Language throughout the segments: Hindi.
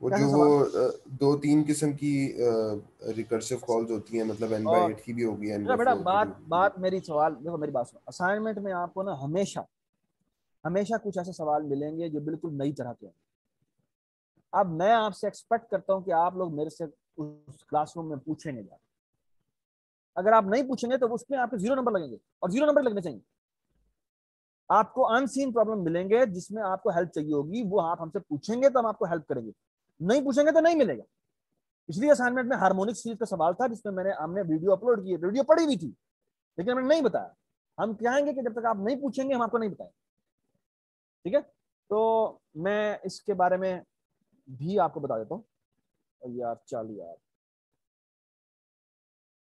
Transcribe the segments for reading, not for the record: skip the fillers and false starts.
वो कैसा जो वो सवाल? दो तीन किस्म की रिकर्सिव कॉल्स होती हैं, मतलब n बाई और एट की भी होगी, n बेटा बाई बेटा फोर की भी बात होगी। बात मेरी सवाल देखो, मेरी बात सुनो। असाइनमेंट में आपको ना हमेशा हमेशा कुछ ऐसे सवाल मिलेंगे जो बिल्कुल नई तरह के हैं। अब मैं आपसे एक्सपेक्ट करता हूं कि आप लोग मेरे से उस क्लासरूम में पूछेंगे जा। अगर आप नहीं पूछेंगे तो उसमें आपके 0 नंबर लगेंगे, और 0 नंबर लगने चाहिए। आपको अनसीन प्रॉब्लम मिलेंगे जिसमें आपको हेल्प चाहिए होगी, वो आप हमसे पूछेंगे तो हम आपको हेल्प करेंगे, नहीं पूछेंगे तो नहीं मिलेगा। इसलिए असाइनमेंट में हार्मोनिक सीरीज का सवाल था, जिसमें हमने वीडियो अपलोड की, वीडियो पड़ी हुई थी, लेकिन हमने नहीं बताया। हम चाहेंगे कि जब तक आप नहीं पूछेंगे हम आपको नहीं बताएंगे। ठीक है, तो मैं इसके बारे में भी आपको बता देता हूँ। यार चल यार,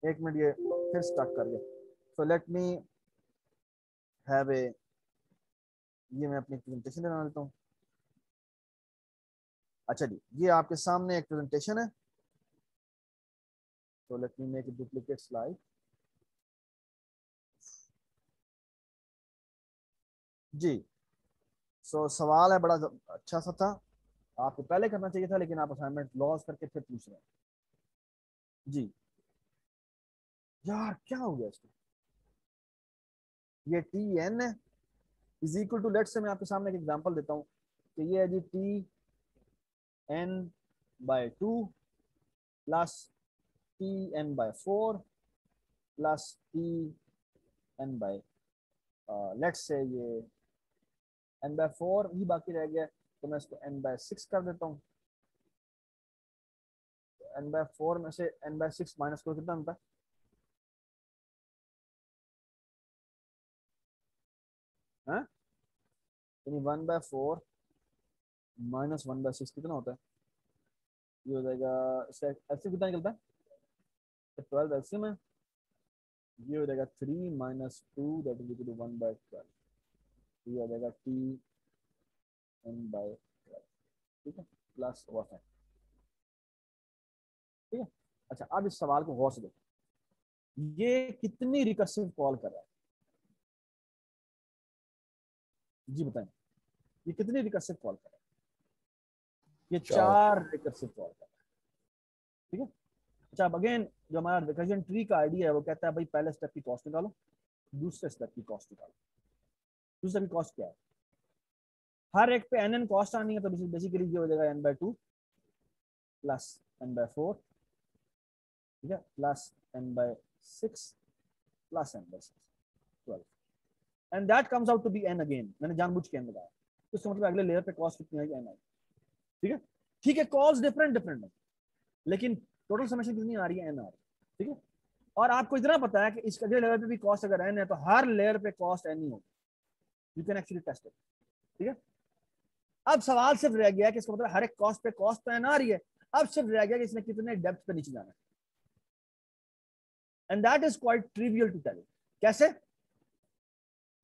एक मिनट, ये फिर स्टार्ट कर गया। So let me have a, ये मैं अपनी प्रेजेंटेशन बना लेता हूँ। अच्छा जी, ये आपके सामने एक प्रेजेंटेशन है। तो let me make a duplicate slide. जी, सो सवाल है बड़ा अच्छा सा था, आपको पहले करना चाहिए था, लेकिन आप असाइनमेंट लॉस करके फिर पूछ रहे हैं। जी, यार क्या हो गया इसको? ये T n is equal to, let say मैं आपके सामने एक एग्जांपल देता हूँ कि ये है जी T n by 2 plus T n by 4 plus T n by, let say ये एन बाय 4 ही बाकी रह गया, तो मैं इसको एन बाय 6 कर देता हूँ। एन बाय 4 में से एन बाय 6 माइनस करो, कितना होता है? यानी 1/4 माइनस 1/6 कितना होता है? ये हो जाएगा, एलसीएम कितना निकलता है? 12 एलसीएम है। ये हो जाएगा 3 - 2, दैट इज इक्वल टू 1/12। ये हो जाएगा टी एन बाय 12। ठीक है, प्लस वॉट है। ठीक है, अच्छा अब इस सवाल को गौर से देखो, ये कितनी रिकर्सिव कॉल कर रहा है? जी बताएं, ये कितनी रिकर्सिव कॉल कर रहा है? ये चार। 4 रिकर्सिव कॉल कर रहा है। ठीक है, अच्छा अब अगेन, जो हमारा रिकर्जन ट्री का आइडिया है वो कहता है भाई पहले स्टेप की कॉस्ट निकालो, दूसरे स्टेप की कॉस्ट निकालो। दूसरे की कॉस्ट क्या है? हर एक पे एन एन कॉस्ट आनी है, तो बेसिकली ये हो जाएगा n/2 प्लस n/4, ठीक है, plus n/6 plus n/6, 12, and that comes out to be n again. मैंने जानबूझ के n लगाया, तो इसका मतलब अगले लेयर पे कॉस्ट कितनी आएगी? n आएगी। ठीक है, ठीक है, कॉस्ट डिफरेंट डिफरेंट है, लेकिन टोटल समेशन कितनी आ रही है? n आ रही है। ठीक है, और आपको इतना पता है कि इस अगले लेयर पे भी कॉस्ट अगर n है तो हर लेयर पे कॉस्ट n ही होगी। You can actually test it. ठीक है, अब सवाल सिर्फ रह गया कि इसका मतलब हर एक कॉस्ट पे कॉस्ट तो n आ रही है, अब सिर्फ रह गया कि इसने कितने डेप्थ पे नीचे जाना है, and that is quite trivial to tell. कैसे?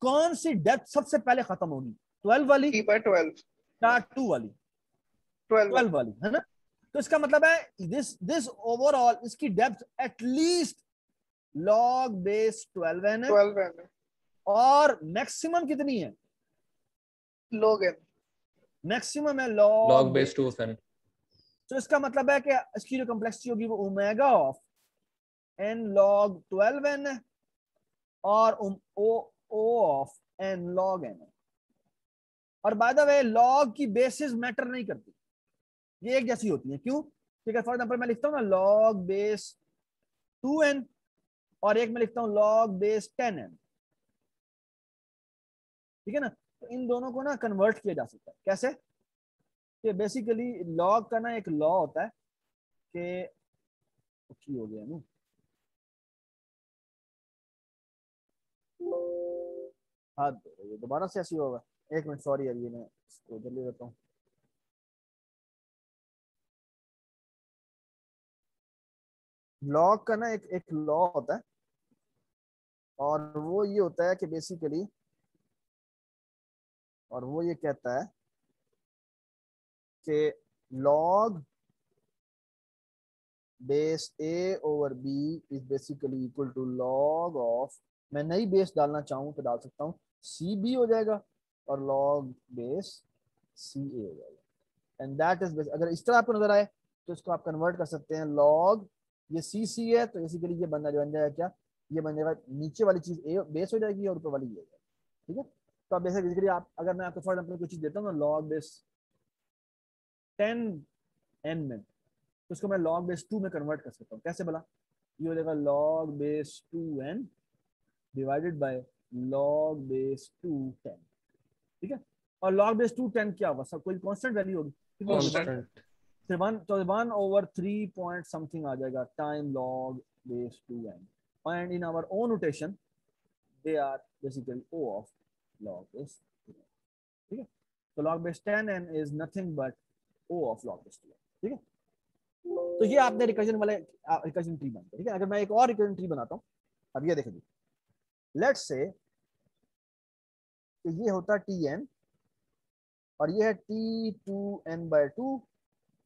कौन सी डेप्थ सबसे पहले खत्म होगी, 12 वाली 3/12। या 2 वाली? 12 12 वाली। वाली है ना? तो इसका मतलब है दिस दिस ओवरऑल इसकी डेप्थ एटलीस्ट लॉग बेस 12 है, 12 है। और मैक्सिमम कितनी है? लोग है। मैक्सिमम है log log base base. 2 of n। तो इसका मतलब है कि इसकी जो कम्प्लेक्सिटी होगी वो omega of n log 12n है, और ओ ऑफ n log n है। और बाय द वे लॉग की बेसिस मैटर नहीं करती, ये एक जैसी होती है। क्यों? ठीक है, फॉर एग्जाम्पल मैं लिखता हूँ ना लॉग बेस 2n, और एक में लिखता हूँ लॉग बेस 10n। ठीक है ना, तो इन दोनों को ना कन्वर्ट किया जा सकता है। कैसे? कि बेसिकली लॉग का ना एक लॉ होता है कि की हो गया ना, हाँ ये दोबारा से ऐसी होगा। एक मिनट, सॉरी यार, ये मैं इसको जल्दी लेता हूँ। लॉग का ना एक एक लॉ होता है, और वो ये होता है कि बेसिकली, और वो ये कहता है कि log base A over B is basically equal to log of, मैं नई बेस डालना चाहूँ तो डाल सकता हूँ सी बी हो जाएगा, और लॉग बेस सी ए हो जाएगा। एंड दैट इज, अगर इस तरह आपको नजर आए तो इसको आप कन्वर्ट कर सकते हैं लॉग, ये सी है तो बेसिकली ये बन जाएगा क्या, ये बन जाएगा नीचे वाली चीज ए बेस हो जाएगी और ऊपर वाली ये हो जाएगी, ठीक है। तो आप बेसिकली आप, अगर मैं आपको फॉर एग्जाम्पल कोई चीज देता हूँ ना लॉग बेस 10n में, तो इसको मैं log बेस 2 में कन्वर्ट कर सकता हूँ। कैसे बोला, ये हो जाएगा log base 2n divided by log base 2 10, ठीक है। और log बेस 2 10 क्या होगा, सब कोई कांस्टेंट वैल्यू होगी, कांस्टेंट, फिर 1/3 पॉइंट समथिंग आ जाएगा time log base 2n, and in our own notation they are basically O of log base 2n, ठीक है। तो log base 10n is nothing but O of log base 2n, ठीक है। तो ये आपने रिकर्जन वाले रिकर्जन ट्री बन गया, ठीक है। अगर मैं एक और रिकर्जन ट्री बनाता हूँ, अब ये देखिए, लेट्स से ये होता Tn और ये है T2n/2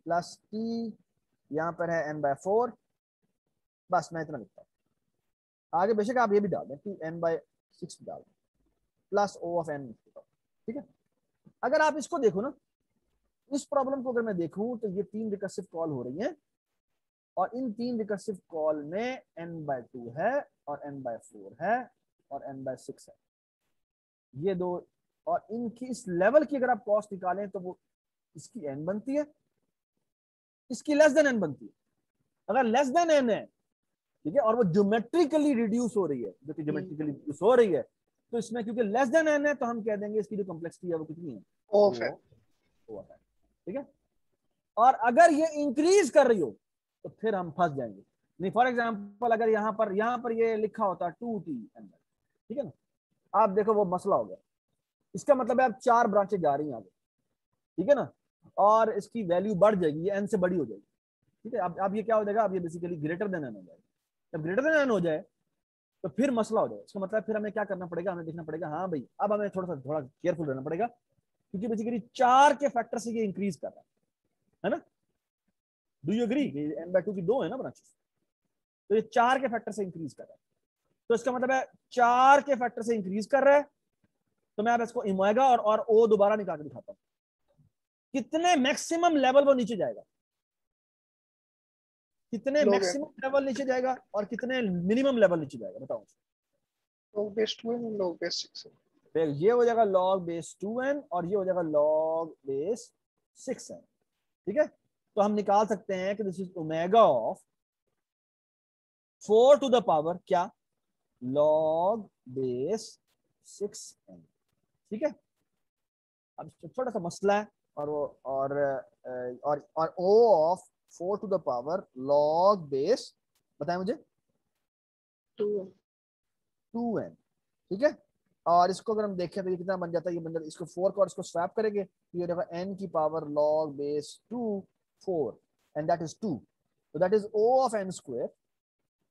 प्लस T यहाँ पर है n/4, बस मैं इतना लिखता हूँ। आगे बेशक आप ये भी डाल दें 2n/6 डाल दें प्लस O ऑफ n, ठीक है। अगर आप इसको देखो ना, इस प्रॉब्लम को अगर मैं देखूं तो ये 3 रिकर्सिव कॉल हो रही हैं और इन 3 रिकर्सिव कॉल में n/2 है और n/4 है और n/6 है, ये दो। और इनकी इस लेवल की अगर आप कॉस्ट निकालें तो वो इसकी n बनती है, इसकी लेस देन n बनती है। अगर लेस देन n है, ठीक है, और वो ज्योमेट्रिकली रिड्यूस हो रही है, जो कि ज्योमेट्रिकली रिड्यूस हो रही है, तो इसमें क्योंकि लेस देन n है तो हम कह देंगे इसकी जो कॉम्प्लेक्सिटी है वो कितनी है, O of n, ठीक है। और अगर ये इंक्रीज कर रही हो तो फिर हम फंस जाएंगे। नहीं, फॉर एग्जांपल अगर यहाँ पर ये लिखा होता 2Tn, ठीक है ना, आप देखो वो मसला हो गया, इसका मतलब है अब 4 ब्रांचें जा रही हैं आगे, ठीक है ना, और इसकी वैल्यू बढ़ जाएगी, ये n से बड़ी हो जाएगी, ठीक है। अब ये क्या हो जाएगा, अब ये बेसिकली ग्रेटर देन n हो जाएगा। जब ग्रेटर देन n हो जाए तो फिर मसला हो जाएगा। इसका मतलब फिर हमें क्या करना पड़ेगा, हमें देखना पड़ेगा, हाँ भाई अब हमें थोड़ा केयरफुल रहना पड़ेगा, क्योंकि बेसिकली 4 के फैक्टर से ये इंक्रीज कर रहा है ना। डू यू एग्री, n/2 की 2 है ना ब्रांचेस, तो ये 4 के फैक्टर से इंक्रीज कर रहा है, तो इसका मतलब है 4 के फैक्टर से इंक्रीज कर रहा है। तो मैं अब इसको ओमेगा और O दोबारा निकाल के दिखाता हूं, कितने मैक्सिमम लेवल वो नीचे जाएगा, कितने Log n, मैक्सिमम लेवल नीचे जाएगा और कितने मिनिमम लेवल नीचे जाएगा, बताओ। log base 2n and log base 6n. ये हो जाएगा log बेस 2n और ये हो जाएगा log बेस 6n, ठीक है। तो हम निकाल सकते हैं कि this is omega of 4 to the power क्या, log बेस 6n, ठीक है। अब छोटा सा मसला है, और वो और O of 4 to the power log base, बताएं मुझे, 2n, ठीक है। और इसको अगर हम देखें तो ये कितना बन जाता है, ये बन जाता है, इसको 4 को और इसको स्वैप करेंगे तो ये देखो n की power log base 2 4 and that is 2, तो that is O of n square,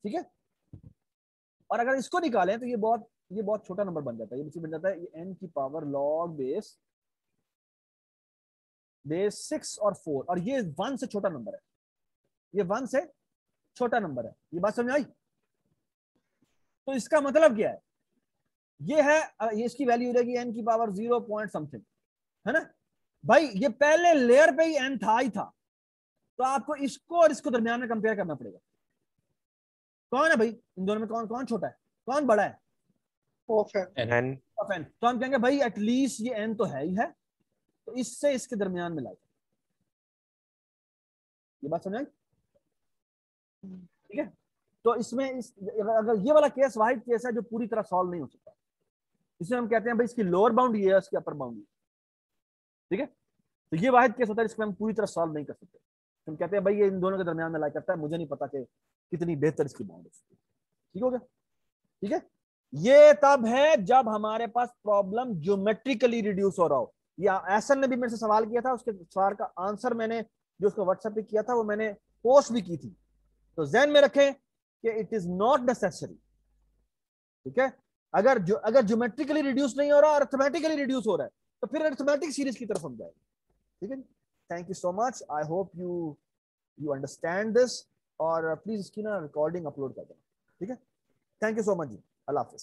ठीक है। और अगर इसको निकालें तो ये बहुत छोटा नंबर बन जाता है, ये बन जाता है ये n की पावर log बेस 6 और 4, और ये 1 से छोटा नंबर है, ये 1 से छोटा नंबर है, ये बात समझ आई। तो इसका मतलब क्या है, ये है, ये इसकी वैल्यू हो जाएगी n की पावर 0 पॉइंट समथिंग, है ना भाई। ये पहले लेयर पे ही n था ही था, तो आपको इसको और इसको दरमियान में कंपेयर करना पड़ेगा, कौन है भाई इन दोनों में, कौन कौन छोटा है, कौन बड़ा है, O of n. Of n। तो हम कहेंगे भाई एटलीस्ट ये n तो है ही है, तो इससे इसके दरमियान में लाइए, ये बात समझ आई, ठीक है। तो इसमें अगर ये वाला केस वाहिद केस है जो पूरी तरह सॉल्व नहीं हो सकता, इसमें हम कहते हैं भाई इसकी लोअर बाउंड ये है, इसकी अपर बाउंड ये, ठीक है। तो ये वाहिद केस होता है जिसको हम पूरी तरह सॉल्व नहीं कर सकते, हम कहते हैं भाई ये इन दोनों के दरमियान में लाई करता है, मुझे नहीं पता कि कितनी बेहतर इसकी बाउंड है, ठीक हो गया, ठीक है। ये तब है जब हमारे पास प्रॉब्लम ज्योमेट्रिकली रिड्यूस हो रहा हो। या एसन ने भी मेरे से सवाल किया था, उसके सवाल का आंसर मैंने जो उसको व्हाट्सएप पे किया था वो मैंने पोस्ट भी की थी, तो ज़हन में रखें कि इट इज नॉट नेसेसरी, ठीक है। अगर ज्योमेट्रिकली रिड्यूस नहीं हो रहा और अर्थमेटिकली रिड्यूस हो रहा है तो फिर अर्थमेटिक सीरीज की तरफ हम जाएंगे, ठीक है। Thank you so much, I hope you understand this, और प्लीज इसकी ना रिकॉर्डिंग अपलोड कर देना, ठीक है। थैंक यू सो मच जी, अल्लाह हाफिज।